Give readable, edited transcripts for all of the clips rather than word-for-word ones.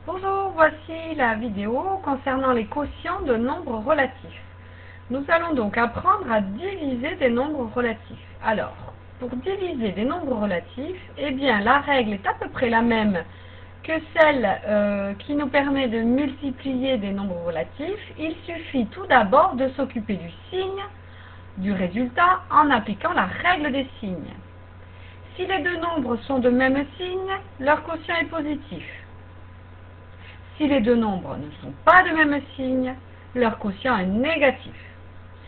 Bonjour, voici la vidéo concernant les quotients de nombres relatifs. Nous allons donc apprendre à diviser des nombres relatifs. Alors, pour diviser des nombres relatifs, eh bien la règle est à peu près la même que celle qui nous permet de multiplier des nombres relatifs. Il suffit tout d'abord de s'occuper du signe du résultat en appliquant la règle des signes. Si les deux nombres sont de même signe, leur quotient est positif. Si les deux nombres ne sont pas de même signe, leur quotient est négatif.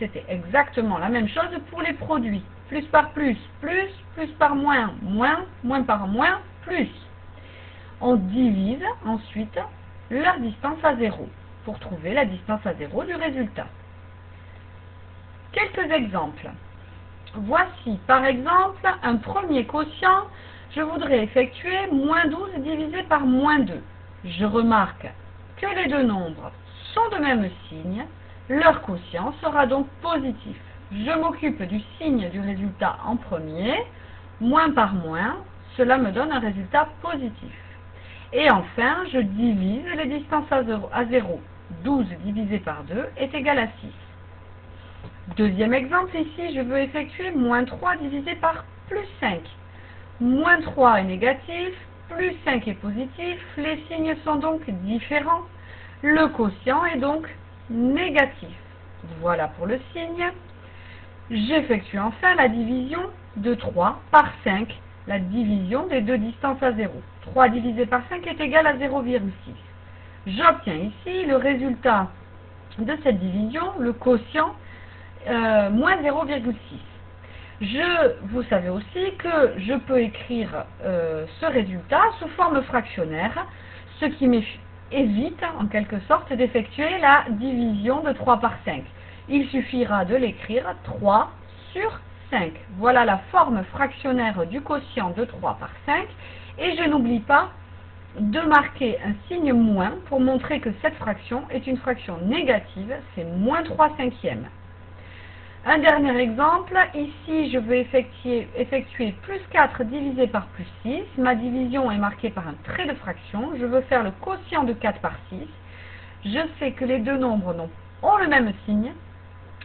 C'était exactement la même chose pour les produits. Plus par plus, plus par moins, moins par moins, plus. On divise ensuite leur distance à zéro pour trouver la distance à zéro du résultat. Quelques exemples. Voici par exemple un premier quotient. Je voudrais effectuer moins 12 divisé par moins 2. Je remarque que les deux nombres sont de même signe, leur quotient sera donc positif. Je m'occupe du signe du résultat en premier, moins par moins, cela me donne un résultat positif. Et enfin, je divise les distances à 0. 12 divisé par 2 est égal à 6. Deuxième exemple, ici, je veux effectuer moins 3 divisé par plus 5. Moins 3 est négatif, plus 5 est positif, les signes sont donc différents, le quotient est donc négatif. Voilà pour le signe. J'effectue enfin la division de 3 par 5, la division des deux distances à 0. 3 divisé par 5 est égal à 0,6. J'obtiens ici le résultat de cette division, le quotient, moins 0,6. Vous savez aussi que je peux écrire ce résultat sous forme fractionnaire, ce qui m'évite en quelque sorte d'effectuer la division de 3 par 5. Il suffira de l'écrire 3 sur 5. Voilà la forme fractionnaire du quotient de 3 par 5. Et je n'oublie pas de marquer un signe moins pour montrer que cette fraction est une fraction négative, c'est moins 3 cinquièmes. Un dernier exemple, ici je vais effectuer plus 4 divisé par plus 6. Ma division est marquée par un trait de fraction. Je veux faire le quotient de 4 par 6. Je sais que les deux nombres ont le même signe.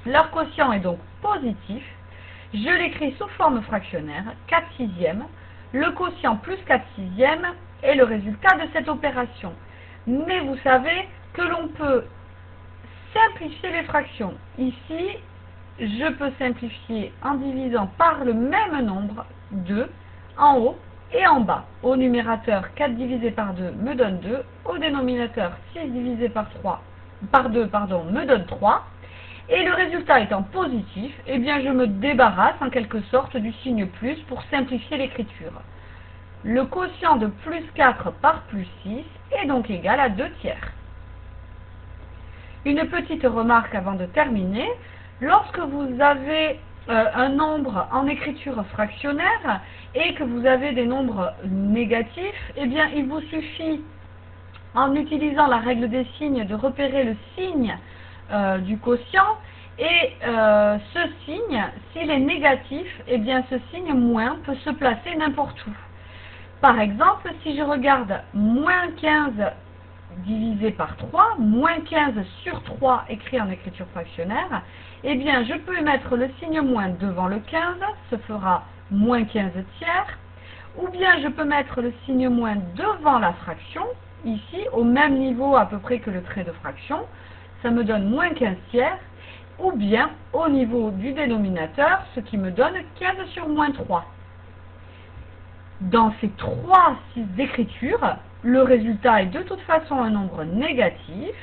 Leur quotient est donc positif. Je l'écris sous forme fractionnaire, 4 sixièmes. Le quotient plus 4 sixièmes est le résultat de cette opération. Mais vous savez que l'on peut simplifier les fractions. Ici, je peux simplifier en divisant par le même nombre 2 en haut et en bas. Au numérateur, 4 divisé par 2 me donne 2. Au dénominateur, 6 divisé par 2 me donne 3. Et le résultat étant positif, eh bien je me débarrasse en quelque sorte du signe plus pour simplifier l'écriture. Le quotient de plus 4 par plus 6 est donc égal à 2 tiers. Une petite remarque avant de terminer. Lorsque vous avez un nombre en écriture fractionnaire et que vous avez des nombres négatifs, eh bien il vous suffit, en utilisant la règle des signes, de repérer le signe du quotient et ce signe, s'il est négatif, eh bien ce signe moins peut se placer n'importe où. Par exemple, si je regarde moins 15 divisé par 3, moins 15 sur 3 écrit en écriture fractionnaire, eh bien je peux mettre le signe moins devant le 15, ce fera moins 15 tiers, ou bien je peux mettre le signe moins devant la fraction, ici au même niveau à peu près que le trait de fraction, ça me donne moins 15 tiers, ou bien au niveau du dénominateur, ce qui me donne 15 sur moins 3. Dans ces trois écritures, le résultat est de toute façon un nombre négatif,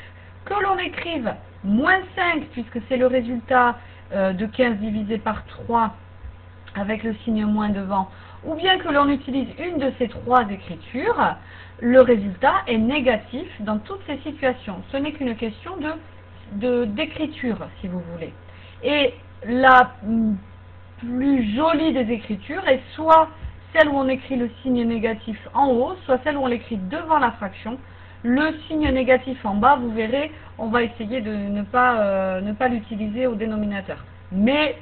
que l'on écrive moins 5 puisque c'est le résultat de 15 divisé par 3 avec le signe moins devant, ou bien que l'on utilise une de ces trois écritures, le résultat est négatif dans toutes ces situations. Ce n'est qu'une question d'écriture, si vous voulez. Et la plus jolie des écritures est soit celle où on écrit le signe négatif en haut, soit celle où on l'écrit devant la fraction. Le signe négatif en bas, vous verrez, on va essayer de ne pas l'utiliser au dénominateur. Mais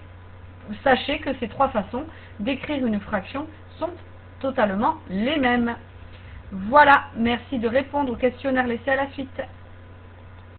sachez que ces trois façons d'écrire une fraction sont totalement les mêmes. Voilà, merci de répondre au questionnaire laissé à la suite.